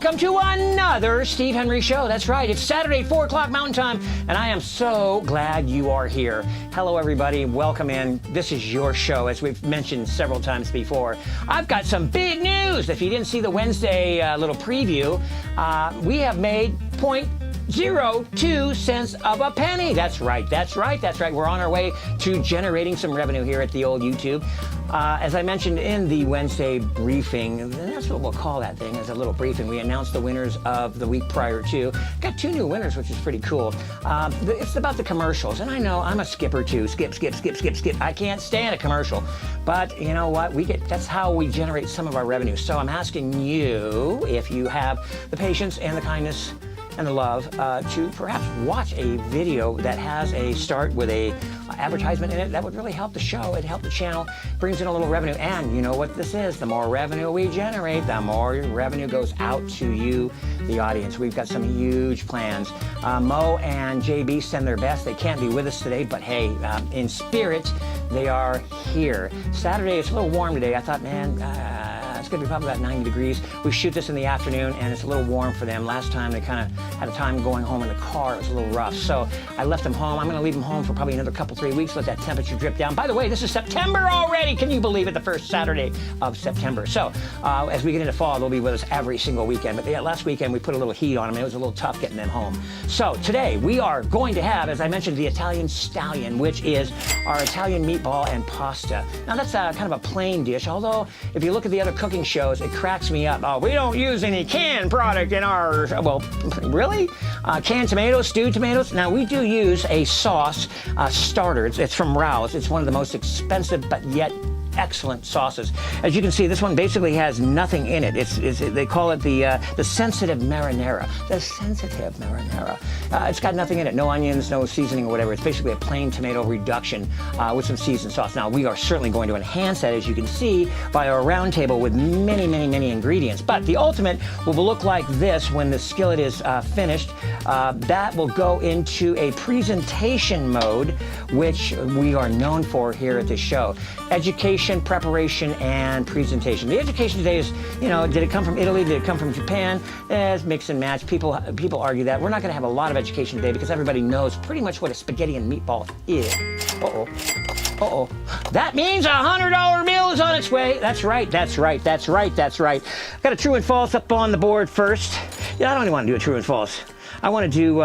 welcome to another Steve Henry Show. That's right, it's Saturday, 4 o'clock Mountain Time, and I am so glad you are here. Hello, everybody. Welcome in. This is your show, as we've mentioned several times before. I've got some big news. If you didn't see the Wednesday little preview, we have made 0.02 cents of a penny. That's right. We're on our way to generating some revenue here at the old YouTube. As I mentioned in the Wednesday briefing, and that's what we'll call that thing, as a little briefing, we announced the winners of the week prior to. Got 2 new winners, which is pretty cool. It's about the commercials, and I know I'm a skipper too. Skip. I can't stand a commercial, but you know what? That's how we generate some of our revenue. So I'm asking you, if you have the patience and the kindness and the love, to perhaps watch a video that has a start with a advertisement in it. That would really help the show. It'd help the channel, brings in a little revenue. And you know what this is? The more revenue we generate, the more revenue goes out to you, the audience. We've got some huge plans. Mo and JB send their best. They can't be with us today, but hey, in spirit, they are here. Saturday, it's a little warm today. I thought, man, it's going to be probably about 90 degrees. We shoot this in the afternoon, and it's a little warm for them. Last time, they kind of had a time going home in the car. It was a little rough. So I left them home. I'm going to leave them home for probably another couple, 3 weeks, let that temperature drip down. By the way, this is September already. Can you believe it? The first Saturday of September. So as we get into fall, they'll be with us every single weekend. But yeah, last weekend, we put a little heat on them. It was a little tough getting them home. So today, we are going to have, as I mentioned, the Italian Stallion, which is our Italian meatball and pasta. Now, that's kind of a plain dish, although if you look at the other cooking shows, it cracks me up. Oh, we don't use any canned product in our, well, really? Canned tomatoes, stewed tomatoes? Now, we do use a sauce starter. It's from Rouse. It's one of the most expensive, but yet excellent sauces. As you can see, this one basically has nothing in it. They call it the sensitive marinara. The sensitive marinara. It's got nothing in it. No onions, no seasoning or whatever. It's basically a plain tomato reduction with some seasoned sauce. Now, we are certainly going to enhance that, as you can see, by our round table with many ingredients. But the ultimate will look like this when the skillet is finished. That will go into a presentation mode, which we are known for here at this show. Education, preparation, and presentation. The education today is, did it come from Italy? Did it come from Japan? It's mix and match. People argue that. We're not going to have a lot of education today because everybody knows pretty much what a spaghetti and meatball is. Uh-oh. That means a $100 bill is on its way. That's right. Got a true and false up on the board first. I don't even want to do a true and false. I want to do,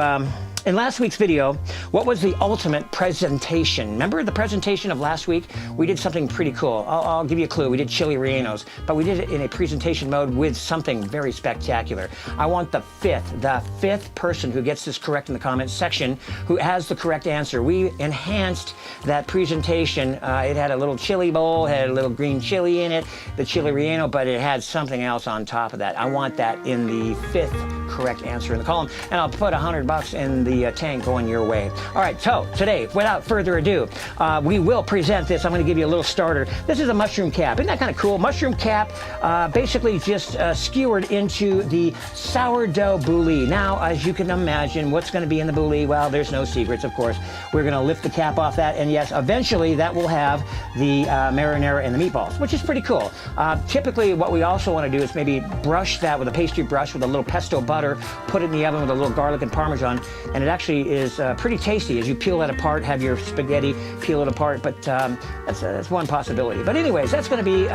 in last week's video, what was the ultimate presentation? Remember the presentation of last week? We did something pretty cool. I'll give you a clue. We did chili rellenos, but we did it in a presentation mode with something very spectacular. I want the fifth person who gets this correct in the comments section, who has the correct answer. We enhanced that presentation. It had a little chili bowl, had a little green chili in it, the chili relleno, but it had something else on top of that. I want that in the 5th correct answer in the column, and I'll put $100 in the tank going your way. All right, so today, without further ado, we will present this. I'm going to give you a little starter. This is a mushroom cap. Isn't that kind of cool? Mushroom cap, basically just skewered into the sourdough bouillie. Now, as you can imagine, what's going to be in the bouillie? Well, there's no secrets, of course. We're going to lift the cap off that, and yes, eventually that will have the marinara and the meatballs, which is pretty cool. Typically, what we also want to do is maybe brush that with a pastry brush with a little pesto butter, put it in the oven with a little garlic and Parmesan, and it actually is pretty tasty. As you peel that apart, have your spaghetti, peel it apart, but that's one possibility. But anyways, that's going to be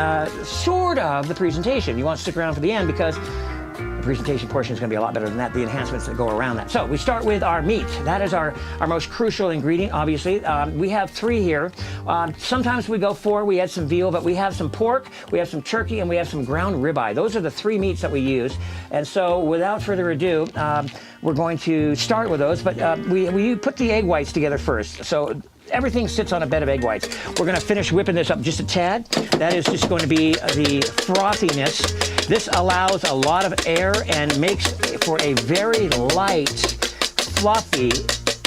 sort of the presentation. You want to stick around for the end because the presentation portion is going to be a lot better than that, the enhancements that go around that. So we start with our meat. That is our most crucial ingredient, obviously. We have 3 here. Sometimes we go 4. We add some veal, but we have some pork, we have some turkey, and we have some ground ribeye. Those are the 3 meats that we use. And so without further ado, we're going to start with those, but we put the egg whites together first. So everything sits on a bed of egg whites. We're going to finish whipping this up just a tad. That is just going to be the frothiness. This allows a lot of air and makes for a very light, fluffy,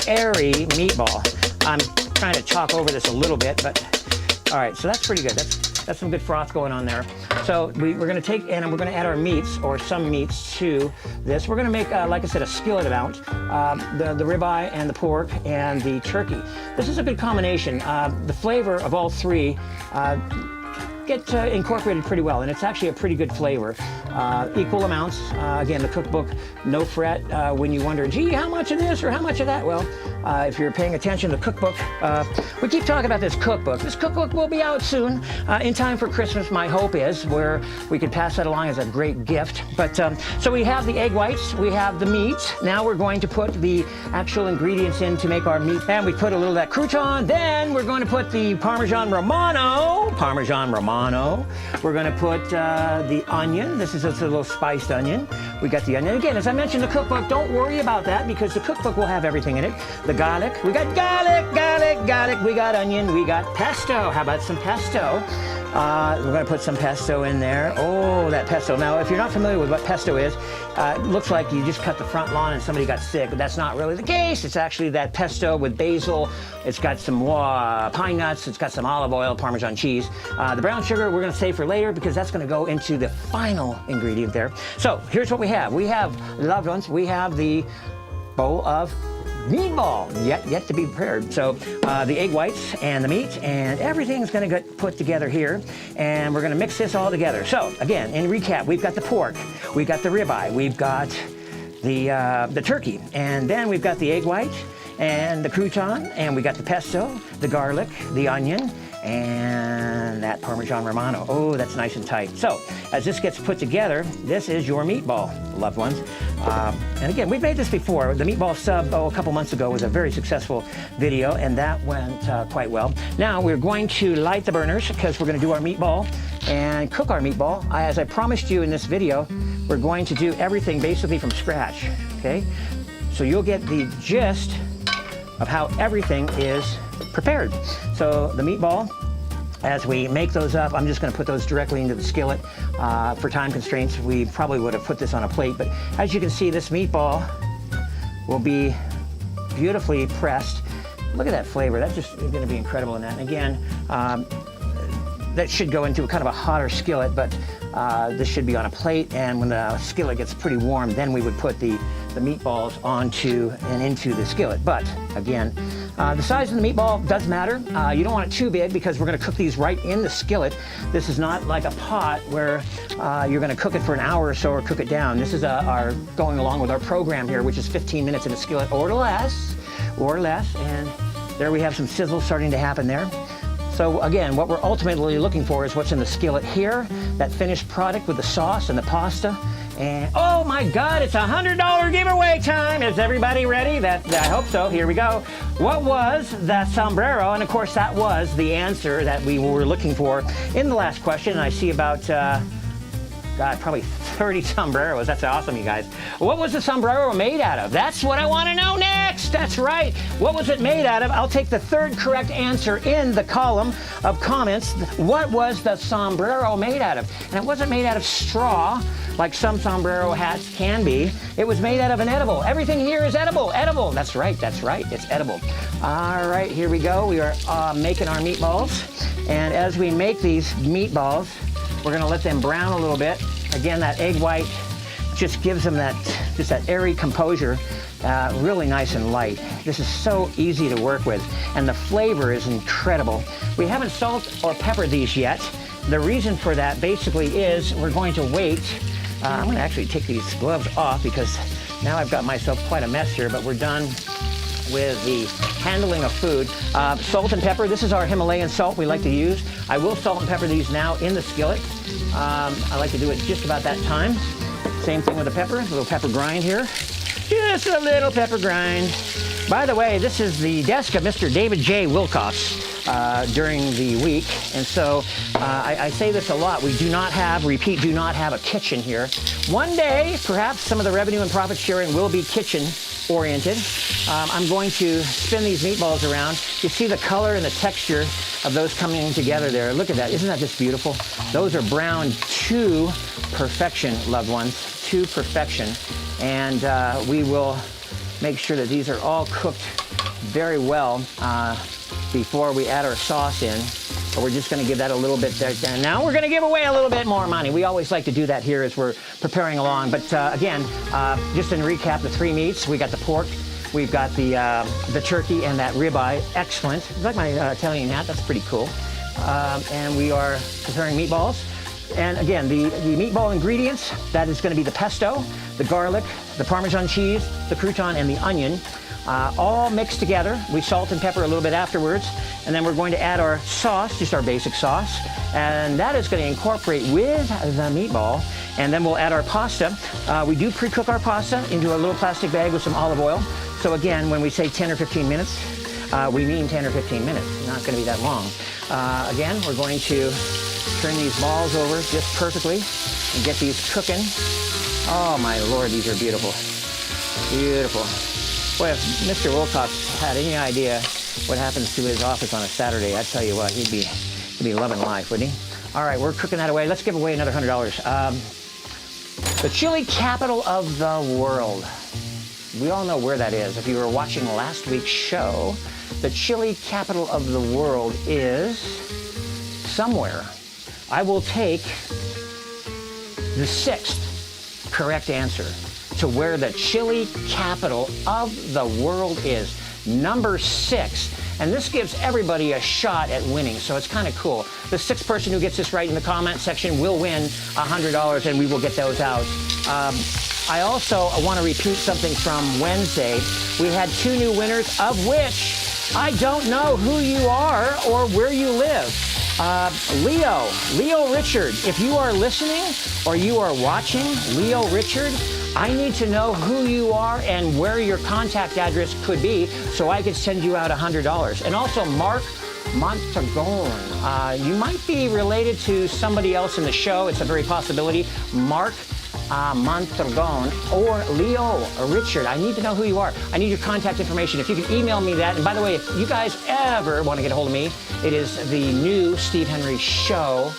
airy meatball. I'm trying to talk over this a little bit, but all right, so that's pretty good. That's some good froth going on there. So we're going to take and we're going to add our meats, or some meats, to this. We're going to make, like I said, a skillet amount, the ribeye and the pork and the turkey. This is a good combination. The flavor of all 3 get incorporated pretty well, and it's actually a pretty good flavor. Equal amounts. Again, the cookbook, no fret when you wonder, gee, how much of this or how much of that? Well, if you're paying attention to the cookbook, we keep talking about this cookbook. This cookbook will be out soon, in time for Christmas, my hope is, where we could pass that along as a great gift. But so we have the egg whites, we have the meat. Now we're going to put the actual ingredients in to make our meat, and we put a little of that crouton. Then we're going to put the Parmesan Romano. We're going to put the onion. This is just a little spiced onion. We got the onion. Again, as I mentioned, the cookbook, don't worry about that because the cookbook will have everything in it. The garlic. We got garlic. We got onion. We got pesto. How about some pesto? We're going to put some pesto in there. Oh, that pesto. Now, if you're not familiar with what pesto is, it looks like you just cut the front lawn and somebody got sick, but that's not really the case. It's actually that pesto with basil. It's got some pine nuts. It's got some olive oil, Parmesan cheese. The brown sugar we're going to save for later because that's going to go into the final ingredient there. So here's what we have. We have, loved ones, we have the bowl of meatball yet to be prepared. So the egg whites and the meat and everything's going to get put together here, and we're going to mix this all together. So again, in recap, we've got the pork, we've got the ribeye, we've got the turkey, and then we've got the egg white and the crouton, and we got the pesto, the garlic, the onion, and that Parmesan Romano. Oh, that's nice and tight. So as this gets put together, this is your meatball, loved ones. And again, we've made this before. The meatball sub, a couple months ago, was a very successful video, and that went quite well. Now we're going to light the burners because we're going to do our meatball and cook our meatball. As I promised you in this video, we're going to do everything basically from scratch, okay? So you'll get the gist of how everything is prepared. So the meatball, as we make those up, I'm just going to put those directly into the skillet. For time constraints, we probably would have put this on a plate, but as you can see, this meatball will be beautifully pressed. Look at that flavor. That's just going to be incredible in that. And again, that should go into kind of a hotter skillet, but this should be on a plate, and when the skillet gets pretty warm, then we would put the meatballs onto and into the skillet. But again, the size of the meatball does matter. You don't want it too big because we're going to cook these right in the skillet. This is not like a pot where you're going to cook it for an hour or so or cook it down. This is our going along with our program here, which is 15 minutes in a skillet or less, and there we have some sizzle starting to happen there. So again, what we're ultimately looking for is what's in the skillet here, that finished product with the sauce and the pasta. And oh my God, it's $100 giveaway time. Is everybody ready? I hope so. Here we go. What was the sombrero? And of course, that was the answer that we were looking for in the last question. And I see about, God, probably 30 sombreros. That's awesome, you guys. What was the sombrero made out of? That's what I want to know next. That's right. What was it made out of? I'll take the third correct answer in the column of comments. What was the sombrero made out of? And it wasn't made out of straw, like some sombrero hats can be. It was made out of an edible. Everything here is edible. Edible. That's right. It's edible. All right, here we go. We are making our meatballs. And as we make these meatballs, we're going to let them brown a little bit. Again, that egg white just gives them that airy composure, really nice and light. This is so easy to work with, and the flavor is incredible. We haven't salt or peppered these yet. The reason for that basically is we're going to wait. I'm going to actually take these gloves off because now I've got myself quite a mess here, but we're done with the handling of food. Salt and pepper, this is our Himalayan salt we like to use. I will salt and pepper these now in the skillet. I like to do it just about that time. Same thing with the pepper, a little pepper grind here. Just a little pepper grind. By the way, this is the desk of Mr. David J. Wilcox during the week. And so I say this a lot. We do not have a kitchen here. One day, perhaps some of the revenue and profit sharing will be kitchen oriented. I'm going to spin these meatballs around. You see the color and the texture of those coming together there. Look at that. Isn't that just beautiful? Those are browned to perfection, loved ones, to perfection. And we will make sure that these are all cooked very well before we add our sauce in. But we're just going to give that a little bit there. And now we're going to give away a little bit more money. We always like to do that here as we're preparing along. But again, just in recap, the three meats. We got the pork, we've got the turkey, and that ribeye. Excellent. It's like my Italian hat. That's pretty cool. and we are preparing meatballs. And again, the meatball ingredients, that is going to be the pesto, the garlic, the Parmesan cheese, the crouton, and the onion, all mixed together. We salt and pepper a little bit afterwards, and then we're going to add our sauce, just our basic sauce, and that is going to incorporate with the meatball. And then we'll add our pasta. We do pre-cook our pasta into a little plastic bag with some olive oil. So again, when we say 10 or 15 minutes, we mean 10 or 15 minutes. It's not going to be that long. Again, we're going to turn these balls over just perfectly and get these cooking. Oh my Lord, these are beautiful. Beautiful. Boy, if Mr. Wilcox had any idea what happens to his office on a Saturday, I'd tell you what, he'd be loving life, wouldn't he? All right, we're cooking that away. Let's give away another $100. The chili capital of the world. We all know where that is. If you were watching last week's show, the chili capital of the world is somewhere. I will take the 6th correct answer to where the chili capital of the world is. Number 6. And this gives everybody a shot at winning, so it's kind of cool. The 6th person who gets this right in the comment section will win $100, and we will get those out. I also want to repeat something from Wednesday. We had 2 new winners, of which I don't know who you are or where you live. Leo Richard, if you are listening or you are watching, Leo Richard, I need to know who you are and where your contact address could be so I could send you out $100. And also Mark Montagon. You might be related to somebody else in the show. It's a very possibility. Mark Montagon or Leo Richard. I need to know who you are. I need your contact information. If you can email me that. And by the way, if you guys ever want to get a hold of me, it is the new Steve Henry Show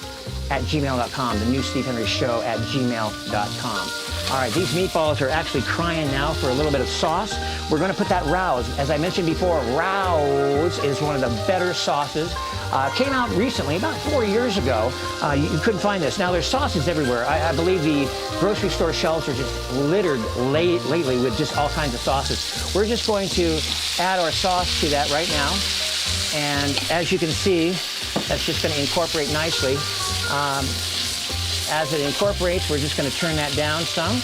at gmail.com. The new Steve Henry Show at gmail.com. All right, these meatballs are actually crying now for a little bit of sauce. We're going to put that Rouse. As I mentioned before, Rouse is one of the better sauces. Came out recently, about 4 years ago. You couldn't find this. Now, there's sauces everywhere. I believe the grocery store shelves are just littered lately with just all kinds of sauces. We're just going to add our sauce to that right now. And as you can see, that's just going to incorporate nicely. As it incorporates, we're just going to turn that down some.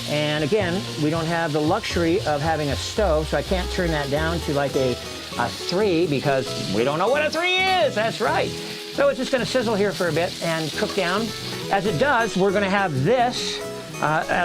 And again, we don't have the luxury of having a stove, so I can't turn that down to like a 3 because we don't know what a 3 is. That's right. So it's just going to sizzle here for a bit and cook down. As it does, we're going to have this,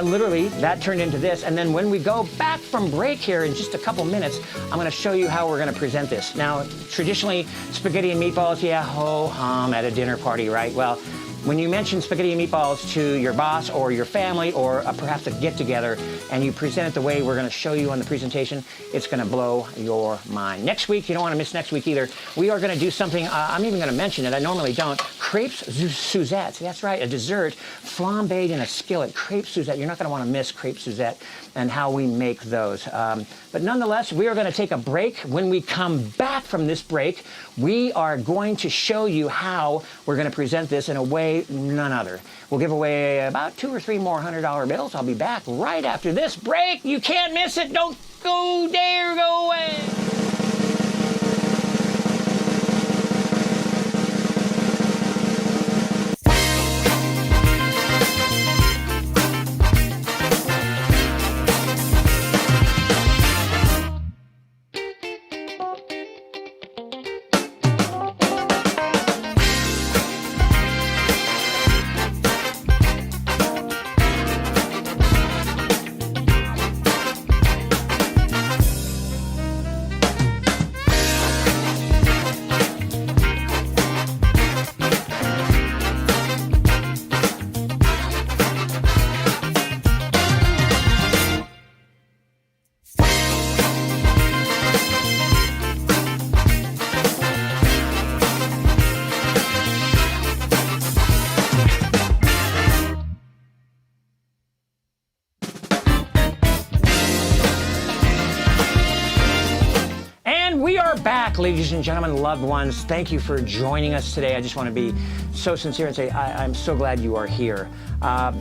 literally, that turned into this. And then when we go back from break here in just a couple minutes, I'm going to show you how we're going to present this. Now, traditionally, spaghetti and meatballs, yeah, ho-hum at a dinner party, right? Well, when you mention spaghetti and meatballs to your boss or your family or perhaps a get-together and you present it the way we're going to show you on the presentation, it's going to blow your mind. Next week, you don't want to miss next week either, we are going to do something, I'm even going to mention it, I normally don't, crepes Suzette. That's right, a dessert flambéed in a skillet, crepes Suzette. You're not going to want to miss crepes Suzette and how we make those. But nonetheless, we are going to take a break. When we come back from this break, we are going to show you how we're going to present this in a way none other. We'll give away about 2 or 3 more $100 bills. I'll be back right after this break. You can't miss it. Don't dare go away. are back, ladies and gentlemen, loved ones. Thank you for joining us today. I just want to be so sincere and say I'm so glad you are here.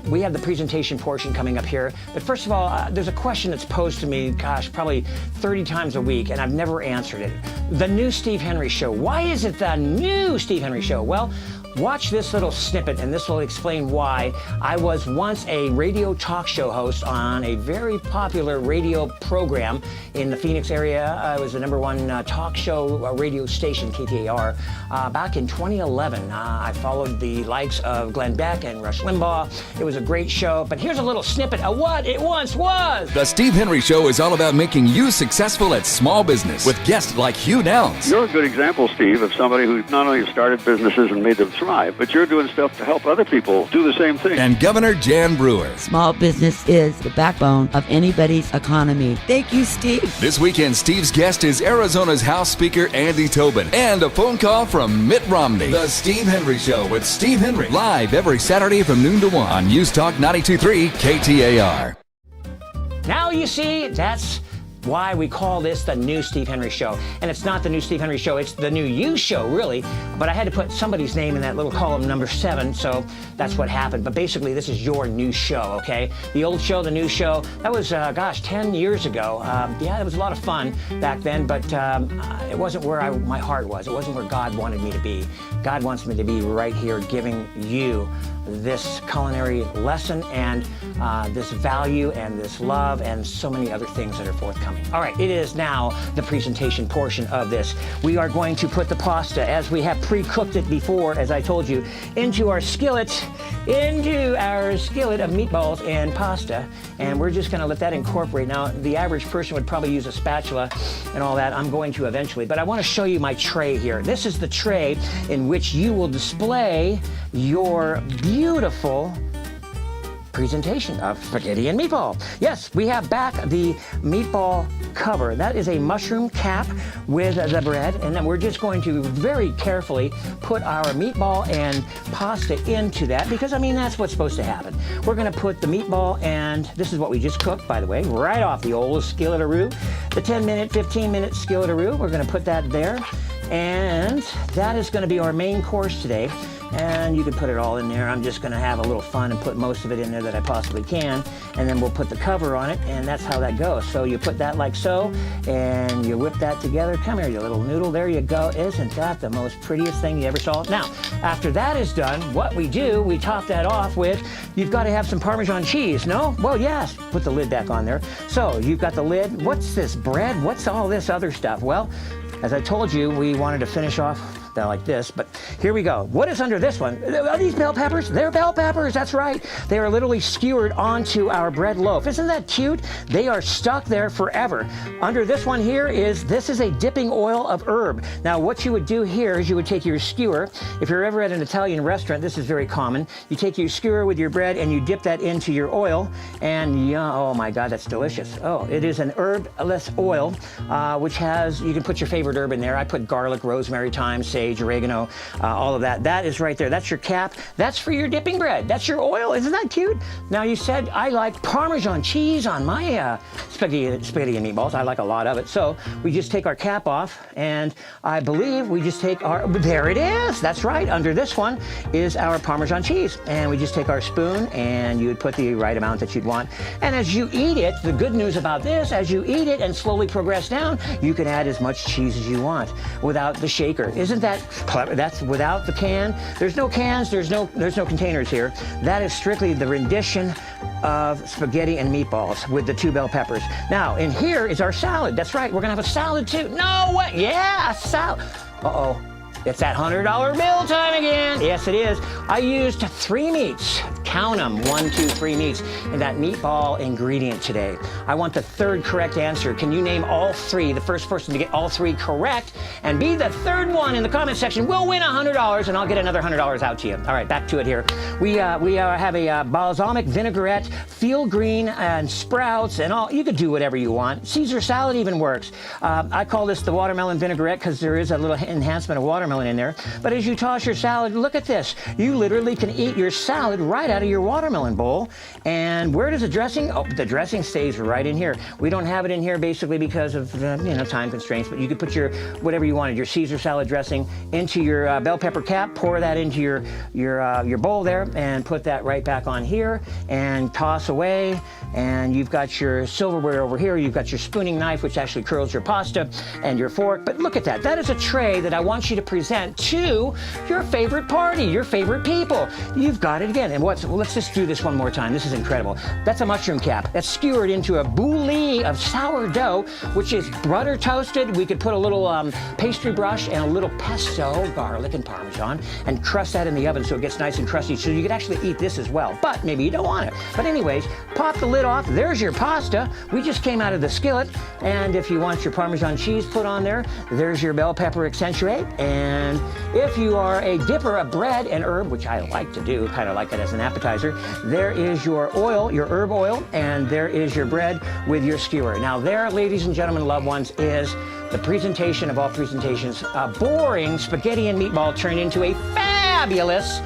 We have the presentation portion coming up here. But first of all, there's a question that's posed to me, gosh, probably 30 times a week, and I've never answered it. The new Steve Henry Show. Why is it the new Steve Henry Show? Well, watch this little snippet, and this will explain why. I was once a radio talk show host on a very popular radio program in the Phoenix area. It was the #1 talk show radio station, KTAR. Back in 2011, I followed the likes of Glenn Beck and Rush Limbaugh. It was a great show, but here's a little snippet of what it once was. The Steve Henry Show is all about making you successful at small business with guests like Hugh Downs. You're a good example, Steve, of somebody who not only started businesses and made them thrive, but you're doing stuff to help other people do the same thing. And Governor Jan Brewer. Small business is the backbone of anybody's economy. Thank you, Steve. This weekend, Steve's guest is Arizona's House Speaker Andy Tobin and a phone call from Mitt Romney. The Steve Henry Show with Steve Henry. Live every Saturday from noon to 1 on News Talk 92.3 KTAR. Now you see, that's why we call this the new Steve Henry Show. And it's not the new Steve Henry Show, it's the new you show, really. But I had to put somebody's name in that little column number 7, so that's what happened. But basically, this is your new show, okay? The old show, the new show, that was, 10 years ago. Yeah, it was a lot of fun back then, but it wasn't where my heart was. It wasn't where God wanted me to be. God wants me to be right here giving you this culinary lesson and this value and this love and so many other things that are forthcoming. All right, it is now the presentation portion of this. We are going to put the pasta, as we have pre-cooked it before, as I told you, into our skillet of meatballs and pasta, and we're just going to let that incorporate. Now, the average person would probably use a spatula and all that. I'm going to eventually, but I want to show you my tray here. This is the tray in which you will display your beautiful presentation of spaghetti and meatball. Yes, we have back the meatball cover. That is a mushroom cap with the bread, and then we're just going to very carefully put our meatball and pasta into that, because, I mean, that's what's supposed to happen. We're going to put the meatball, and this is what we just cooked, by the way, right off the old skillet-a-roo, the 10-minute, 15-minute skillet-a-roo. We're going to put that there, and that is going to be our main course today. And you can put it all in there. I'm just going to have a little fun and put most of it in there that I possibly can. And then we'll put the cover on it, and that's how that goes. So you put that like so, and you whip that together. Come here, you little noodle. There you go. Isn't that the most prettiest thing you ever saw? Now, after that is done, what we do, we top that off with, you've got to have some Parmesan cheese, no? Well, yes. Put the lid back on there. So you've got the lid. What's this bread? What's all this other stuff? Well, as I told you, we wanted to finish off like this, but here we go. What is under this one? Are these bell peppers? They're bell peppers, that's right. They are literally skewered onto our bread loaf. Isn't that cute? They are stuck there forever. Under this one here this is a dipping oil of herb. Now, what you would do here is you would take your skewer. If you're ever at an Italian restaurant, this is very common. You take your skewer with your bread and you dip that into your oil, and yeah, oh my God, that's delicious. Oh, it is an herbless oil, which has, you can put your favorite herb in there. I put garlic, rosemary, thyme, sage, oregano, all of that. That is right there. That's your cap. That's for your dipping bread. That's your oil. Isn't that cute? Now, you said I like Parmesan cheese on my spaghetti and meatballs. I like a lot of it. So we just take our cap off, and I believe we just take there it is. That's right. Under this one is our Parmesan cheese. And we just take our spoon, and you would put the right amount that you'd want. And as you eat it, the good news about this, as you eat it and slowly progress down, you can add as much cheese as you want without the shaker. Isn't that clever? That's without the can. There's no cans, there's no containers here. That is strictly the rendition of spaghetti and meatballs with the 2 bell peppers. Now, in here is our salad. That's right, we're gonna have a salad too. No way, yeah, a salad. Uh-oh. It's that $100 bill time again. Yes, it is. I used 3 meats. Count them. 1, 2, 3 meats in that meatball ingredient today. I want the 3rd correct answer. Can you name all 3? The first person to get all 3 correct and be the 3rd one in the comment section will win $100, and I'll get another $100 out to you. All right, back to it here. We have a balsamic vinaigrette, field green, and sprouts, and all. You could do whatever you want. Caesar salad even works. I call this the watermelon vinaigrette because there is a little enhancement of watermelon watermelon in there. But as you toss your salad, look at this. You literally can eat your salad right out of your watermelon bowl. And where does the dressing? Oh, the dressing stays right in here. We don't have it in here basically because of time constraints, but you could put your whatever you wanted, your Caesar salad dressing into your bell pepper cap, pour that into your bowl there, and put that right back on here and toss away. And you've got your silverware over here. You've got your spooning knife, which actually curls your pasta, and your fork. But look at that. That is a tray that I want you to present to your favorite party, your favorite people. You've got it again. And let's just do this one more time. This is incredible. That's a mushroom cap. That's skewered into a bouillie of sourdough, which is butter toasted. We could put a little pastry brush and a little pesto, garlic and Parmesan, and crust that in the oven so it gets nice and crusty. So you could actually eat this as well. But maybe you don't want it. But anyways, pop the lid off. There's your pasta. We just came out of the skillet. And if you want your Parmesan cheese put on there, there's your bell pepper accentuate. And if you are a dipper of bread and herb, which I like to do, kind of like it as an appetizer, there is your oil, your herb oil, and there is your bread with your skewer. Now there, ladies and gentlemen, loved ones, is the presentation of all presentations. A boring spaghetti and meatball turned into a fabulous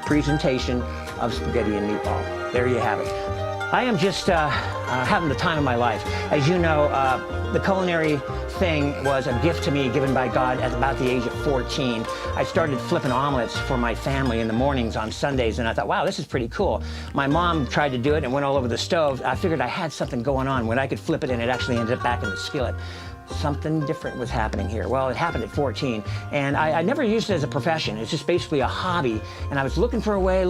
presentation of spaghetti and meatball. There you have it. I am just having the time of my life. As you know, the culinary thing was a gift to me given by God at about the age of 14. I started flipping omelets for my family in the mornings on Sundays, and I thought, wow, this is pretty cool. My mom tried to do it and went all over the stove. I figured I had something going on when I could flip it and it actually ended up back in the skillet. Something different was happening here. Well, it happened at 14, and I never used it as a profession. It's just basically a hobby, and I was looking for a way,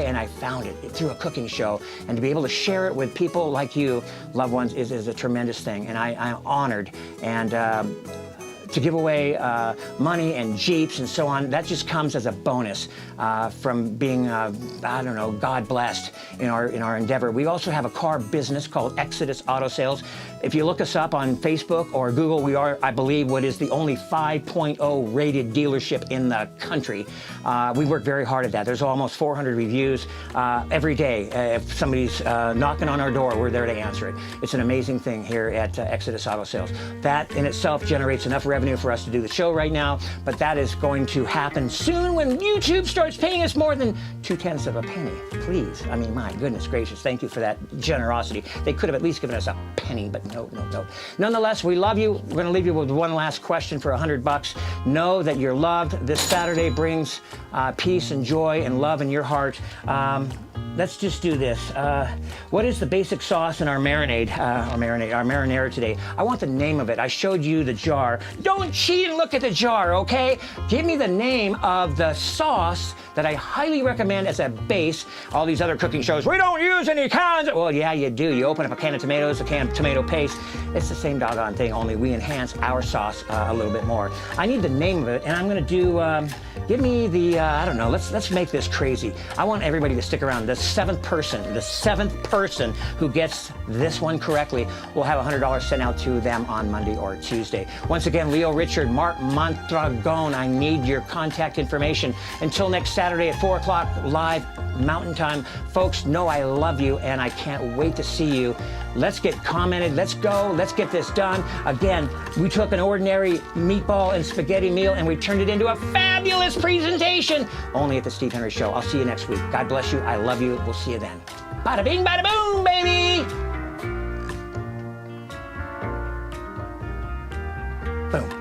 and I found it through a cooking show. And to be able to share it with people like you, loved ones, is a tremendous thing, and I'm honored. And to give away money and Jeeps and so on, that just comes as a bonus from being, I don't know, God blessed in our endeavor. We also have a car business called Exodus Auto Sales. If you look us up on Facebook or Google, we are, I believe, what is the only 5.0 rated dealership in the country. We work very hard at that. There's almost 400 reviews every day. If somebody's knocking on our door, we're there to answer it. It's an amazing thing here at Exodus Auto Sales. That in itself generates enough revenue for us to do the show right now, but that is going to happen soon when YouTube starts paying us more than 2/10 of a penny. Please, I mean, my goodness gracious, thank you for that generosity. They could have at least given us a penny, but no. Nonetheless, we love you. We're going to leave you with one last question for $100. Know that you're loved. This Saturday brings peace and joy and love in your heart. Let's just do this. What is the basic sauce in our marinade, our marinara today? I want the name of it. I showed you the jar. Don't cheat and look at the jar, okay? Give me the name of the sauce that I highly recommend as a base. All these other cooking shows, we don't use any cans. Well, yeah, you do. You open up a can of tomatoes, a can of tomato paste. It's the same doggone thing, only we enhance our sauce a little bit more. I need the name of it, and I'm going to do, give me the, I don't know, let's make this crazy. I want everybody to stick around. The seventh person who gets this one correctly will have $100 sent out to them on Monday or Tuesday. Once again, Leo Richard, Mark Mondragon, I need your contact information. Until next Saturday at 4 o'clock live Mountain Time. Folks, know I love you, and I can't wait to see you. Let's get commented. Let's go. Let's get this done. Again, we took an ordinary meatball and spaghetti meal, and we turned it into a fabulous presentation. Only at the Steve Henry Show. I'll see you next week. God bless you. I love you. We'll see you then. Bada bing, bada boom, baby. Boom.